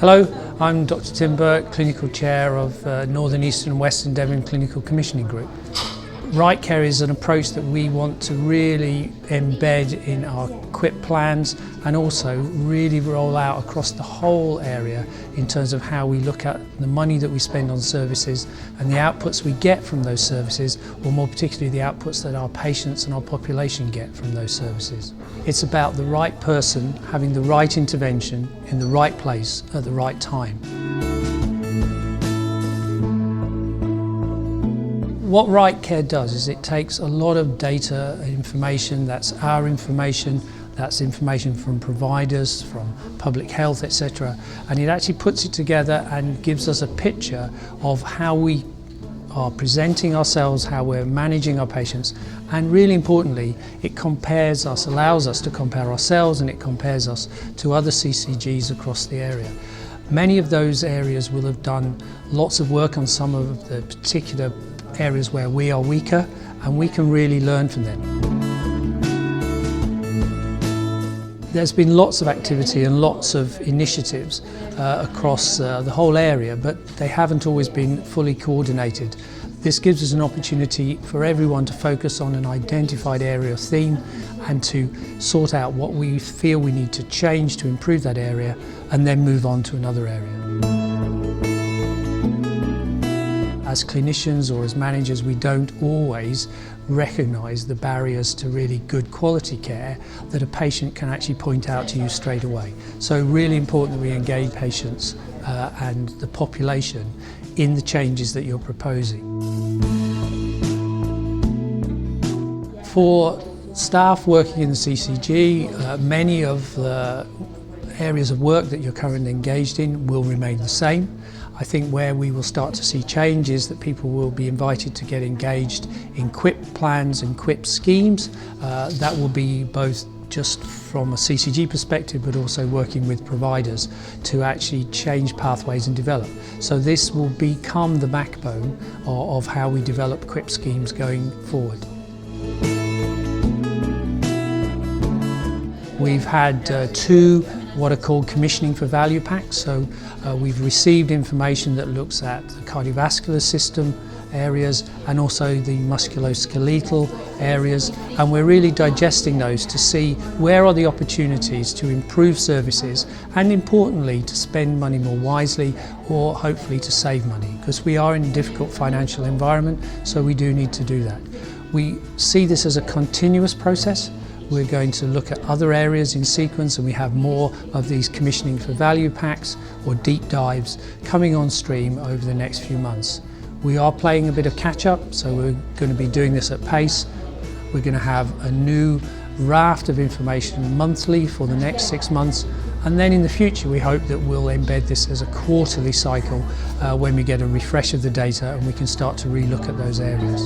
Hello, I'm Dr. Tim Burke, Clinical Chair of Northern, Eastern and Western Devon Clinical Commissioning Group. Right Care is an approach that we want to really embed in our QIPP plans and also really roll out across the whole area in terms of how we look at the money that we spend on services and the outputs we get from those services, or more particularly the outputs that our patients and our population get from those services. It's about the right person having the right intervention in the right place at the right time. What Right Care does is it takes a lot of data information, that's our information, that's information from providers, from public health, etc. And it actually puts it together and gives us a picture of how we are presenting ourselves, how we're managing our patients, and really importantly, it compares us, allows us to compare ourselves, and it compares us to other CCGs across the area. Many of those areas will have done lots of work on some of the particular areas where we are weaker, and we can really learn from them. There's been lots of activity and lots of initiatives across the whole area, but they haven't always been fully coordinated. This gives us an opportunity for everyone to focus on an identified area of theme and to sort out what we feel we need to change to improve that area and then move on to another area. As clinicians or as managers, we don't always recognise the barriers to really good quality care that a patient can actually point out to you straight away. So really important that we engage patients and the population in the changes that you're proposing. For staff working in the CCG, many of the areas of work that you're currently engaged in will remain the same. I think where we will start to see change is that people will be invited to get engaged in QIPP plans and QIPP schemes. That will be both just from a CCG perspective, but also working with providers to actually change pathways and develop. So this will become the backbone of how we develop QIPP schemes going forward. We've had two what are called commissioning for value packs. So we've received information that looks at the cardiovascular system areas and also the musculoskeletal areas, and we're really digesting those to see where are the opportunities to improve services and importantly to spend money more wisely or hopefully to save money, because we are in a difficult financial environment, so we do need to do that. We see this as a continuous process. We're going to look at other areas in sequence, and we have more of these commissioning for value packs or deep dives coming on stream over the next few months. We are playing a bit of catch up, so we're going to be doing this at pace. We're going to have a new raft of information monthly for the next 6 months, and then in the future we hope that we'll embed this as a quarterly cycle when we get a refresh of the data and we can start to relook at those areas.